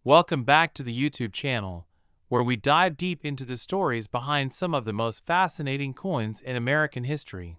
Welcome back to the YouTube channel, where we dive deep into the stories behind some of the most fascinating coins in American history.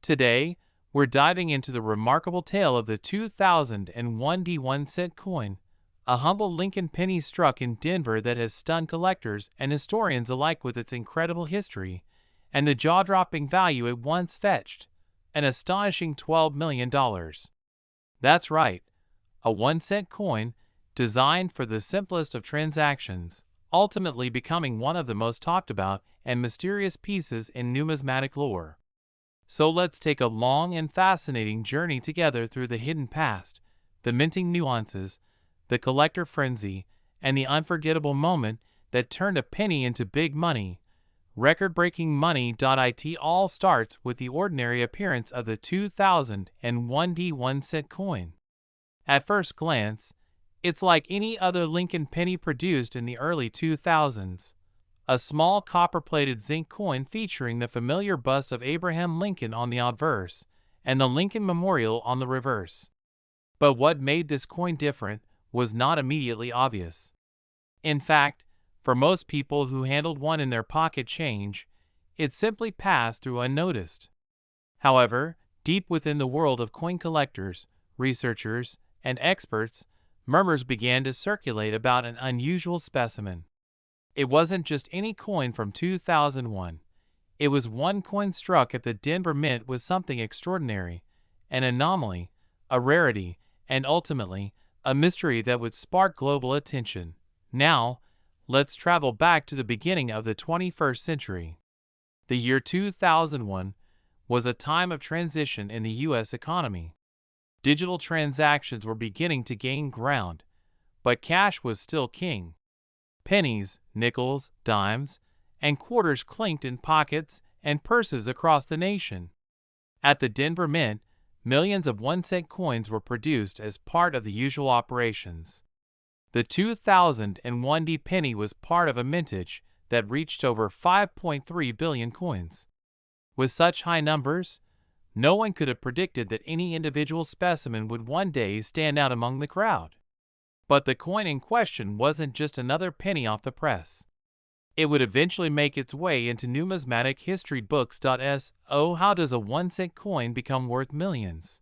Today, we're diving into the remarkable tale of the 2001 D1 coin, a humble Lincoln penny struck in Denver that has stunned collectors and historians alike with its incredible history and the jaw-dropping value it once fetched, an astonishing $12 million. That's right, a 1-cent coin designed for the simplest of transactions, ultimately becoming one of the most talked about and mysterious pieces in numismatic lore. So let's take a long and fascinating journey together through the hidden past, the minting nuances, the collector frenzy, and the unforgettable moment that turned a penny into big money. Record-breaking money.it all starts with the ordinary appearance of the 2001 D1 coin. At first glance, it's like any other Lincoln penny produced in the early 2000s. A small copper-plated zinc coin featuring the familiar bust of Abraham Lincoln on the obverse and the Lincoln Memorial on the reverse. But what made this coin different was not immediately obvious. In fact, for most people who handled one in their pocket change, it simply passed through unnoticed. However, deep within the world of coin collectors, researchers, and experts, murmurs began to circulate about an unusual specimen. It wasn't just any coin from 2001. It was one coin struck at the Denver Mint with something extraordinary, an anomaly, a rarity, and ultimately, a mystery that would spark global attention. Now, let's travel back to the beginning of the 21st century. The year 2001 was a time of transition in the U.S. economy. Digital transactions were beginning to gain ground, but cash was still king. Pennies, nickels, dimes, and quarters clinked in pockets and purses across the nation. At the Denver Mint, millions of 1-cent coins were produced as part of the usual operations. The 2001 D penny was part of a mintage that reached over 5.3 billion coins. With such high numbers, no one could have predicted that any individual specimen would one day stand out among the crowd. But the coin in question wasn't just another penny off the press. It would eventually make its way into numismatic history books. So how does a 1-cent coin become worth millions?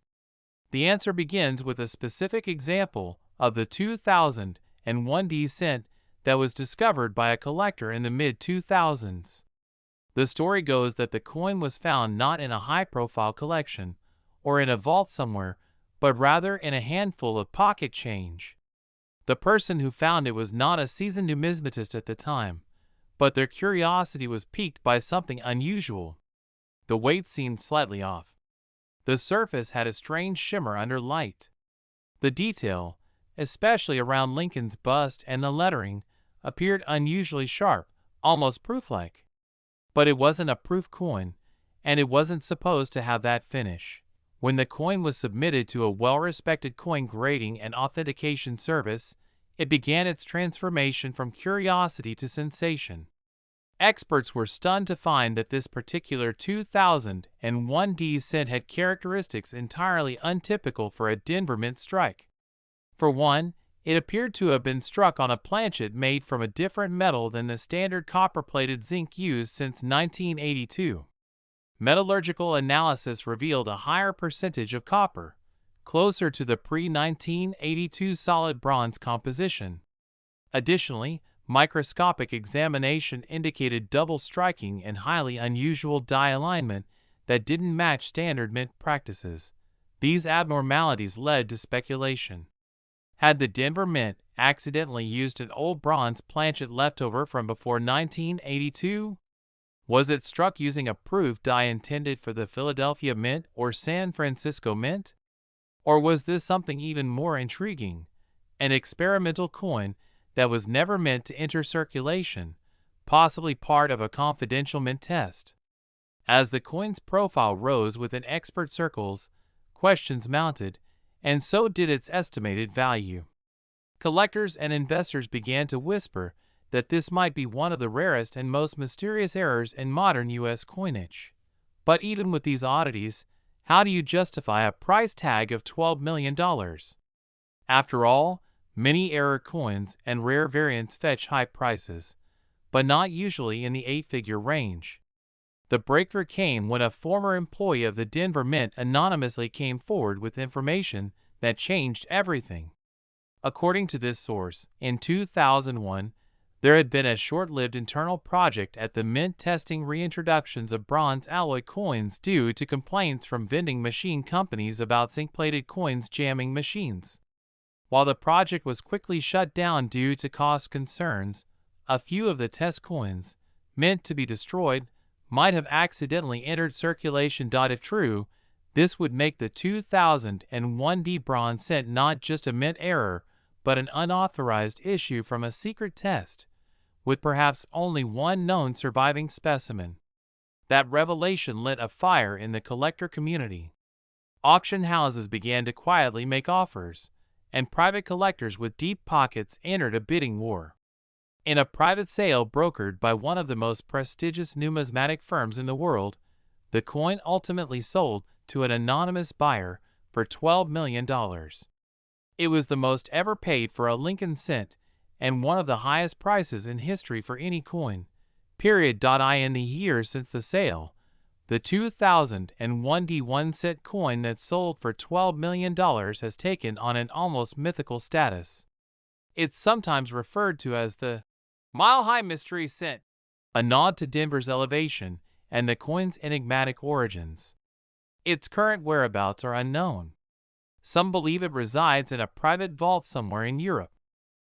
The answer begins with a specific example of the 2001 D cent that was discovered by a collector in the mid-2000s. The story goes that the coin was found not in a high-profile collection or in a vault somewhere, but rather in a handful of pocket change. The person who found it was not a seasoned numismatist at the time, but their curiosity was piqued by something unusual. The weight seemed slightly off. The surface had a strange shimmer under light. The detail, especially around Lincoln's bust and the lettering, appeared unusually sharp, almost proof-like. But it wasn't a proof coin, and it wasn't supposed to have that finish. When the coin was submitted to a well-respected coin grading and authentication service, it began its transformation from curiosity to sensation. Experts were stunned to find that this particular 2001 D cent had characteristics entirely untypical for a Denver Mint strike. For one, it appeared to have been struck on a planchet made from a different metal than the standard copper-plated zinc used since 1982. Metallurgical analysis revealed a higher percentage of copper, closer to the pre-1982 solid bronze composition. Additionally, microscopic examination indicated double striking and highly unusual die alignment that didn't match standard mint practices. These abnormalities led to speculation. Had the Denver Mint accidentally used an old bronze planchet leftover from before 1982? Was it struck using a proof die intended for the Philadelphia Mint or San Francisco Mint? Or was this something even more intriguing, an experimental coin that was never meant to enter circulation, possibly part of a confidential mint test? As the coin's profile rose within expert circles, questions mounted, and so did its estimated value. Collectors and investors began to whisper that this might be one of the rarest and most mysterious errors in modern U.S. coinage. But even with these oddities, how do you justify a price tag of $12 million? After all, Many error coins and rare variants fetch high prices, but not usually in the 8-figure range. The breakthrough came when a former employee of the Denver Mint anonymously came forward with information that changed everything. According to this source, in 2001, there had been a short-lived internal project at the Mint testing reintroductions of bronze alloy coins due to complaints from vending machine companies about zinc-plated coins jamming machines. While the project was quickly shut down due to cost concerns, a few of the test coins, meant to be destroyed, might have accidentally entered circulation. If true, this would make the 2001 bronze cent not just a mint error, but an unauthorized issue from a secret test, with perhaps only one known surviving specimen. That revelation lit a fire in the collector community. Auction houses began to quietly make offers, and private collectors with deep pockets entered a bidding war. In a private sale brokered by one of the most prestigious numismatic firms in the world, the coin ultimately sold to an anonymous buyer for $12 million. It was the most ever paid for a Lincoln cent, and one of the highest prices in history for any coin. In the years since the sale, the 2001 1-cent coin that sold for $12 million has taken on an almost mythical status. It's sometimes referred to as the mile-high mystery cent, a nod to Denver's elevation and the coin's enigmatic origins. Its current whereabouts are unknown. Some believe it resides in a private vault somewhere in Europe.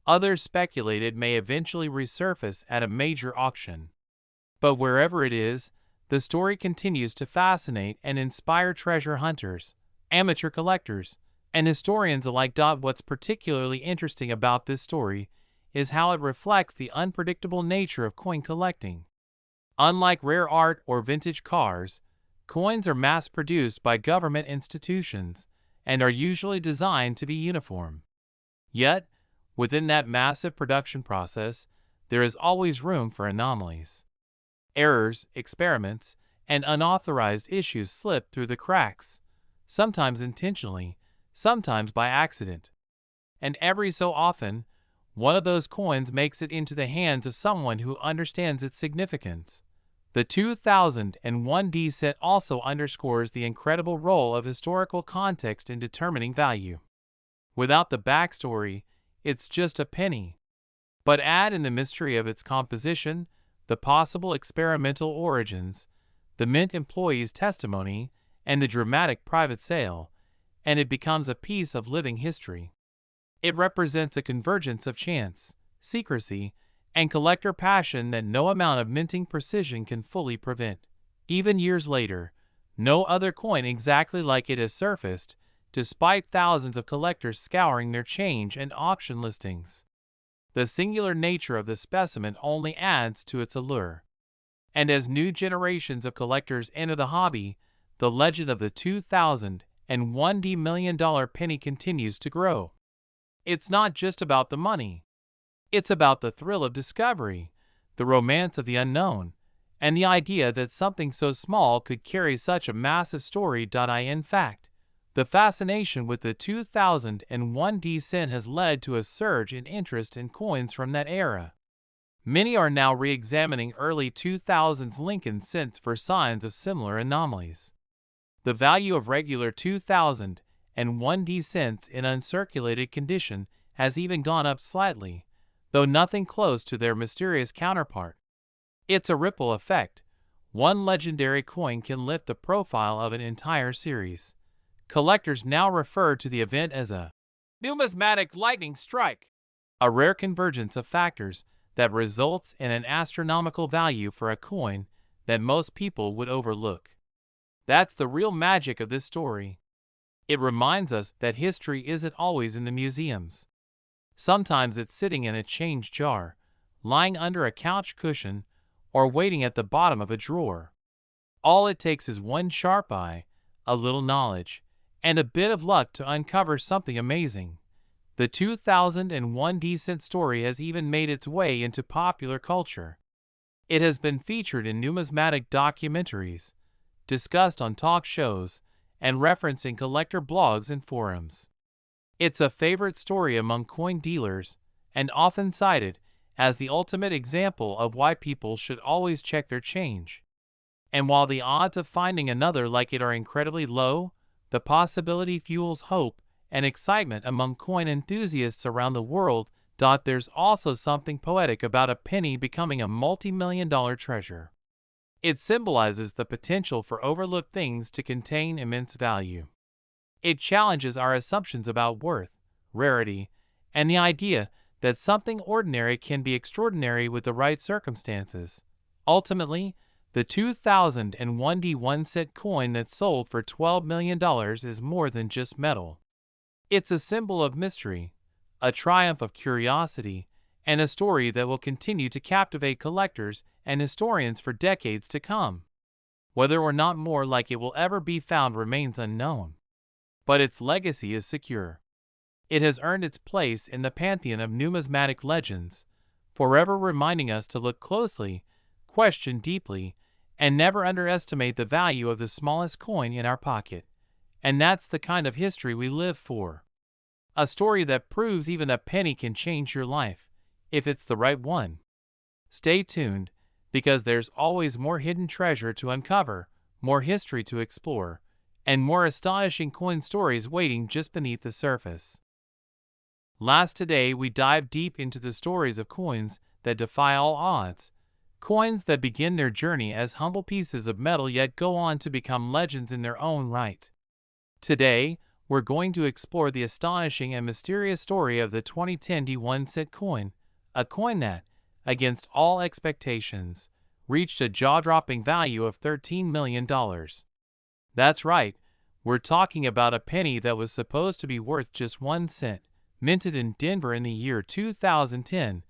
Others speculate it may eventually resurface at a major auction. But wherever it is, the story continues to fascinate and inspire treasure hunters, amateur collectors, and historians alike. What's particularly interesting about this story is how it reflects the unpredictable nature of coin collecting. Unlike rare art or vintage cars, coins are mass-produced by government institutions and are usually designed to be uniform. Yet, within that massive production process, there is always room for anomalies. Errors, experiments, and unauthorized issues slip through the cracks, sometimes intentionally, sometimes by accident. And every so often, one of those coins makes it into the hands of someone who understands its significance. The 2001 cent also underscores the incredible role of historical context in determining value. Without the backstory, it's just a penny. But add in the mystery of its composition, the possible experimental origins, the mint employee's testimony, and the dramatic private sale, and it becomes a piece of living history. It represents a convergence of chance, secrecy, and collector passion that no amount of minting precision can fully prevent. Even years later, no other coin exactly like it has surfaced, despite thousands of collectors scouring their change and auction listings. The singular nature of the specimen only adds to its allure. And as new generations of collectors enter the hobby, the legend of the 2001 million-dollar penny continues to grow. It's not just about the money. It's about the thrill of discovery, the romance of the unknown, and the idea that something so small could carry such a massive story. In fact, the fascination with the 2001 cent has led to a surge in interest in coins from that era. Many are now re-examining early 2000s Lincoln cents for signs of similar anomalies. The value of regular 2001 cents in uncirculated condition has even gone up slightly, though nothing close to their mysterious counterpart. It's a ripple effect. One legendary coin can lift the profile of an entire series. Collectors now refer to the event as a numismatic lightning strike, a rare convergence of factors that results in an astronomical value for a coin that most people would overlook. That's the real magic of this story. It reminds us that history isn't always in the museums. Sometimes it's sitting in a change jar, lying under a couch cushion, or waiting at the bottom of a drawer. All it takes is one sharp eye, a little knowledge, and a bit of luck to uncover something amazing. The 2001 cent story has even made its way into popular culture. It has been featured in numismatic documentaries, discussed on talk shows, and referenced in collector blogs and forums. It's a favorite story among coin dealers and often cited as the ultimate example of why people should always check their change. And while the odds of finding another like it are incredibly low, the possibility fuels hope and excitement among coin enthusiasts around the world. There's also something poetic about a penny becoming a multi-million-dollar treasure. It symbolizes the potential for overlooked things to contain immense value. It challenges our assumptions about worth, rarity, and the idea that something ordinary can be extraordinary with the right circumstances. Ultimately, the 2001 D1 coin that sold for $12 million is more than just metal. It's a symbol of mystery, a triumph of curiosity, and a story that will continue to captivate collectors and historians for decades to come. Whether or not more like it will ever be found remains unknown. But its legacy is secure. It has earned its place in the pantheon of numismatic legends, forever reminding us to look closely, question deeply, and never underestimate the value of the smallest coin in our pocket. And that's the kind of history we live for. A story that proves even a penny can change your life, if it's the right one. Stay tuned, because there's always more hidden treasure to uncover, more history to explore, and more astonishing coin stories waiting just beneath the surface. Last today we dive deep into the stories of coins that defy all odds, coins that begin their journey as humble pieces of metal yet go on to become legends in their own right. Today, we're going to explore the astonishing and mysterious story of the 2010 D1 coin, a coin that, against all expectations, reached a jaw-dropping value of $13 million. That's right, we're talking about a penny that was supposed to be worth just 1 cent, minted in Denver in the year 2010,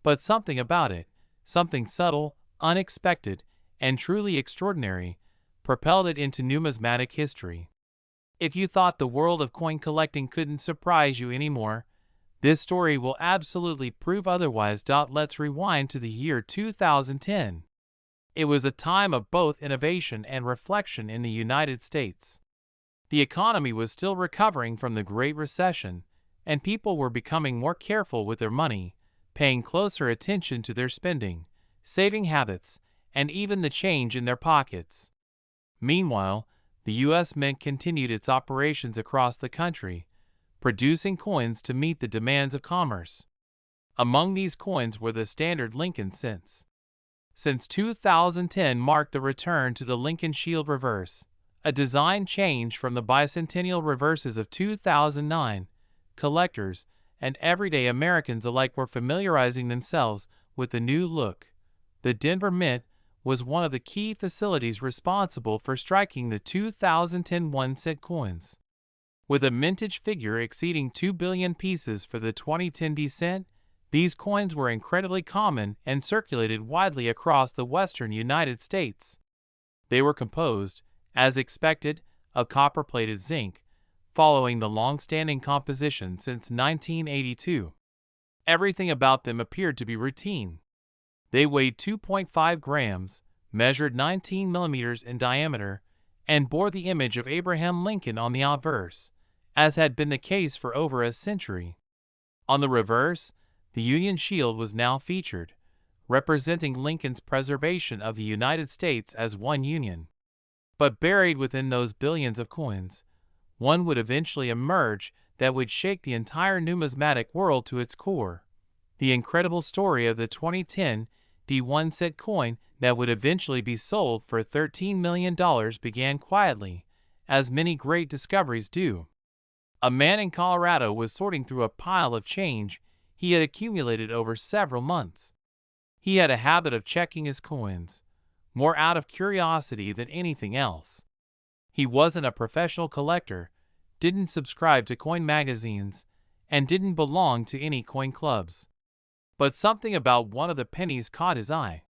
but something about it, something subtle, unexpected, and truly extraordinary, propelled it into numismatic history. If you thought the world of coin collecting couldn't surprise you anymore, this story will absolutely prove otherwise. Let's rewind to the year 2010. It was a time of both innovation and reflection in the United States. The economy was still recovering from the Great Recession, and people were becoming more careful with their money, paying closer attention to their spending, saving habits, and even the change in their pockets. Meanwhile, the U.S. Mint continued its operations across the country, producing coins to meet the demands of commerce. Among these coins were the standard Lincoln cents. Since 2010 marked the return to the Lincoln Shield reverse, a design change from the bicentennial reverses of 2009, collectors and everyday Americans alike were familiarizing themselves with the new look. The Denver Mint was one of the key facilities responsible for striking the 2010 1 cent coins. With a mintage figure exceeding 2 billion pieces for the 2010 D-cent, these coins were incredibly common and circulated widely across the western United States. They were composed, as expected, of copper-plated zinc, following the long-standing composition since 1982. Everything about them appeared to be routine. They weighed 2.5 grams, measured 19 millimeters in diameter, and bore the image of Abraham Lincoln on the obverse, as had been the case for over a century. On the reverse, the Union Shield was now featured, representing Lincoln's preservation of the United States as one union. But buried within those billions of coins, one would eventually emerge that would shake the entire numismatic world to its core. The incredible story of the 2010 D1 coin that would eventually be sold for $13 million began quietly, as many great discoveries do. A man in Colorado was sorting through a pile of change he had accumulated over several months. He had a habit of checking his coins, more out of curiosity than anything else. He wasn't a professional collector, didn't subscribe to coin magazines, and didn't belong to any coin clubs. But something about one of the pennies caught his eye.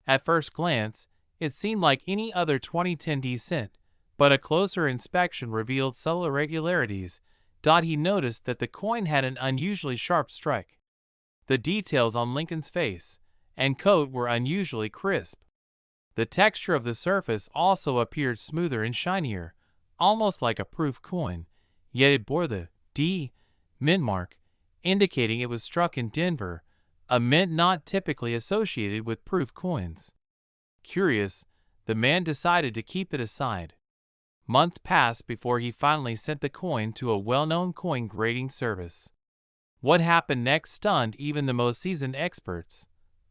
At first glance, it seemed like any other 2010 D-cent, but a closer inspection revealed subtle irregularities. He noticed that the coin had an unusually sharp strike. The details on Lincoln's face and coat were unusually crisp. The texture of the surface also appeared smoother and shinier, almost like a proof coin, yet it bore the D mint mark, indicating it was struck in Denver, a mint not typically associated with proof coins. Curious, the man decided to keep it aside. Months passed before he finally sent the coin to a well-known coin grading service. What happened next stunned even the most seasoned experts.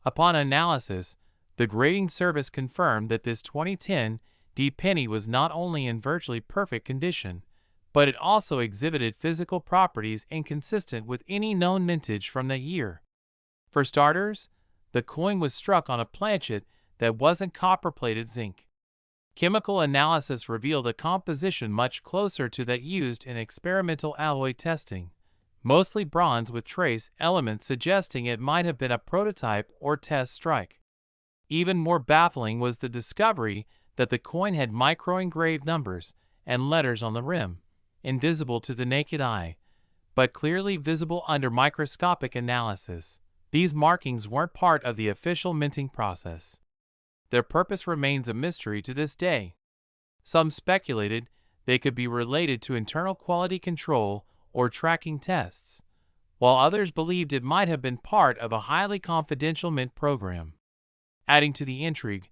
Upon analysis, the grading service confirmed that this 2010 D penny was not only in virtually perfect condition, but it also exhibited physical properties inconsistent with any known mintage from that year. For starters, the coin was struck on a planchet that wasn't copper-plated zinc. Chemical analysis revealed a composition much closer to that used in experimental alloy testing, mostly bronze with trace elements suggesting it might have been a prototype or test strike. Even more baffling was the discovery that the coin had micro-engraved numbers and letters on the rim, invisible to the naked eye, but clearly visible under microscopic analysis. These markings weren't part of the official minting process. Their purpose remains a mystery to this day. Some speculated they could be related to internal quality control or tracking tests, while others believed it might have been part of a highly confidential mint program. Adding to the intrigue,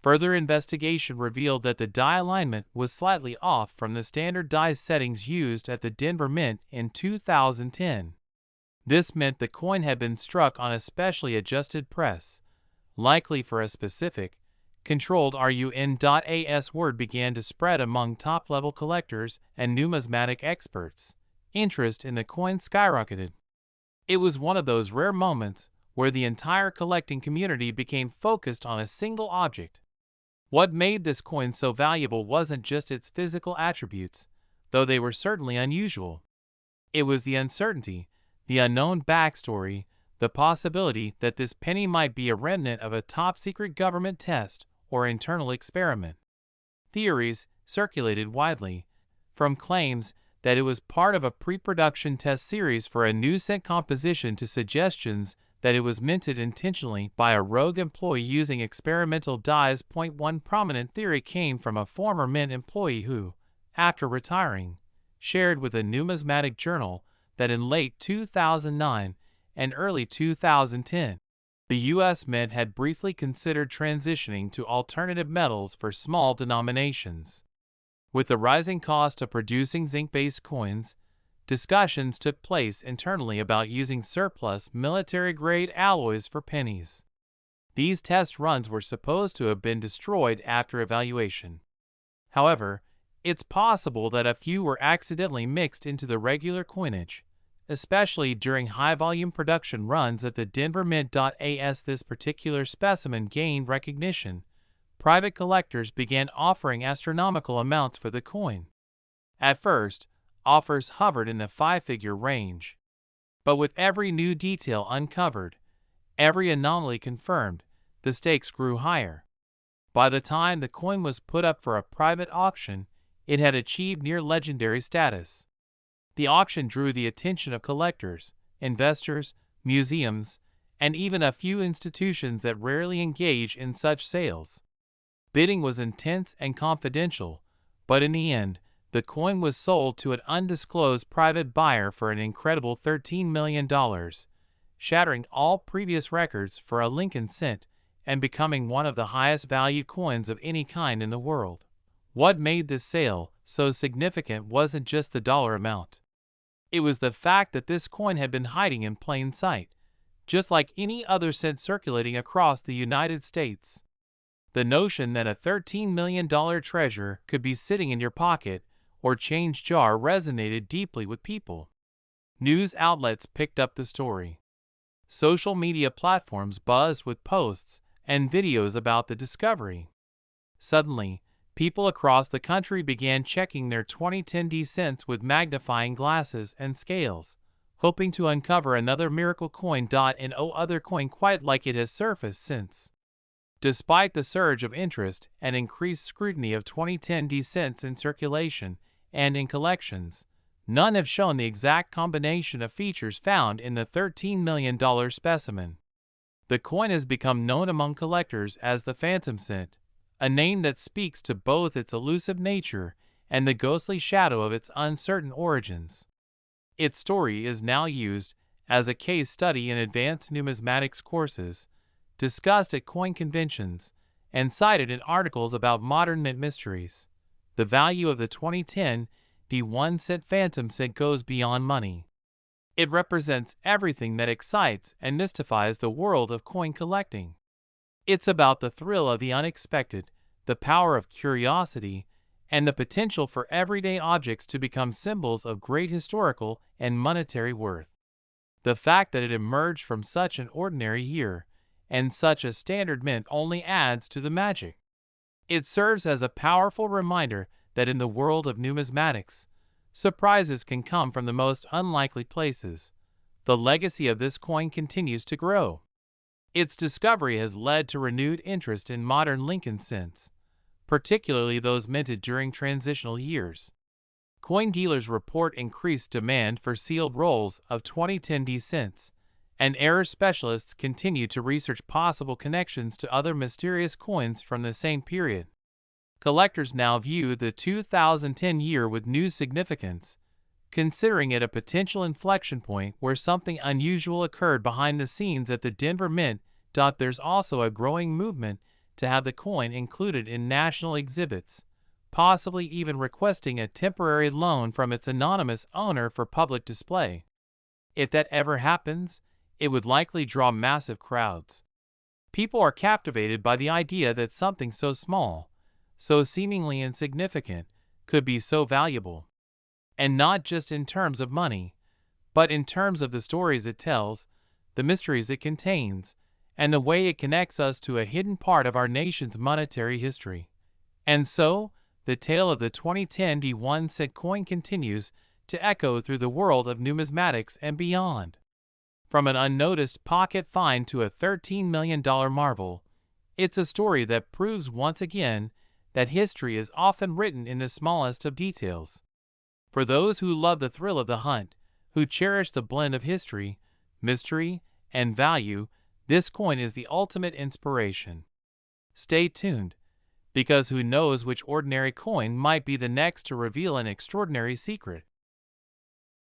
further investigation revealed that the die alignment was slightly off from the standard die settings used at the Denver Mint in 2010. This meant the coin had been struck on a specially adjusted press, likely for a specific, controlled RUN.AS. Word began to spread among top-level collectors and numismatic experts. Interest in the coin skyrocketed. It was one of those rare moments where the entire collecting community became focused on a single object. What made this coin so valuable wasn't just its physical attributes, though they were certainly unusual. It was the uncertainty, the unknown backstory, the possibility that this penny might be a remnant of a top-secret government test or internal experiment. Theories circulated widely, from claims that it was part of a pre-production test series for a new scent composition to suggestions that it was minted intentionally by a rogue employee using experimental dyes. One prominent theory came from a former mint employee who, after retiring, shared with a numismatic journal that in late 2009 and early 2010, the U.S. Mint had briefly considered transitioning to alternative metals for small denominations. With the rising cost of producing zinc-based coins, discussions took place internally about using surplus military-grade alloys for pennies. These test runs were supposed to have been destroyed after evaluation. However, it's possible that a few were accidentally mixed into the regular coinage, especially during high-volume production runs at the Denver Mint.AS. This particular specimen gained recognition. Private collectors began offering astronomical amounts for the coin. At first, offers hovered in the five-figure range. But with every new detail uncovered, every anomaly confirmed, the stakes grew higher. By the time the coin was put up for a private auction, it had achieved near legendary status. The auction drew the attention of collectors, investors, museums, and even a few institutions that rarely engage in such sales. Bidding was intense and confidential, but in the end, the coin was sold to an undisclosed private buyer for an incredible $13 million, shattering all previous records for a Lincoln cent and becoming one of the highest valued coins of any kind in the world. What made this sale so significant wasn't just the dollar amount. It was the fact that this coin had been hiding in plain sight, just like any other cent circulating across the United States. The notion that a $13 million treasure could be sitting in your pocket or change jar resonated deeply with people. News outlets picked up the story. Social media platforms buzzed with posts and videos about the discovery. Suddenly, people across the country began checking their 2010 D cents with magnifying glasses and scales, hoping to uncover another miracle coin. And no other coin quite like it has surfaced since. Despite the surge of interest and increased scrutiny of 2010 D cents in circulation and in collections, none have shown the exact combination of features found in the $13 million specimen. The coin has become known among collectors as the Phantom Cent, a name that speaks to both its elusive nature and the ghostly shadow of its uncertain origins. Its story is now used as a case study in advanced numismatics courses, discussed at coin conventions, and cited in articles about modern mint mysteries. The value of the 2010 D1 Phantom Cent goes beyond money. It represents everything that excites and mystifies the world of coin collecting. It's about the thrill of the unexpected, the power of curiosity, and the potential for everyday objects to become symbols of great historical and monetary worth. The fact that it emerged from such an ordinary year and such a standard mint only adds to the magic. It serves as a powerful reminder that in the world of numismatics, surprises can come from the most unlikely places. The legacy of this coin continues to grow. Its discovery has led to renewed interest in modern Lincoln cents, particularly those minted during transitional years. Coin dealers report increased demand for sealed rolls of 2010 D cents, and error specialists continue to research possible connections to other mysterious coins from the same period. Collectors now view the 2010 year with new significance, considering it a potential inflection point where something unusual occurred behind the scenes at the Denver Mint. There's also a growing movement to have the coin included in national exhibits, possibly even requesting a temporary loan from its anonymous owner for public display. If that ever happens, it would likely draw massive crowds. People are captivated by the idea that something so small, so seemingly insignificant, could be so valuable. And not just in terms of money, but in terms of the stories it tells, the mysteries it contains, and the way it connects us to a hidden part of our nation's monetary history. And so, the tale of the 2010 D1 cent coin continues to echo through the world of numismatics and beyond. From an unnoticed pocket find to a $13 million marvel, it's a story that proves once again that history is often written in the smallest of details. For those who love the thrill of the hunt, who cherish the blend of history, mystery, and value, this coin is the ultimate inspiration. Stay tuned, because who knows which ordinary coin might be the next to reveal an extraordinary secret.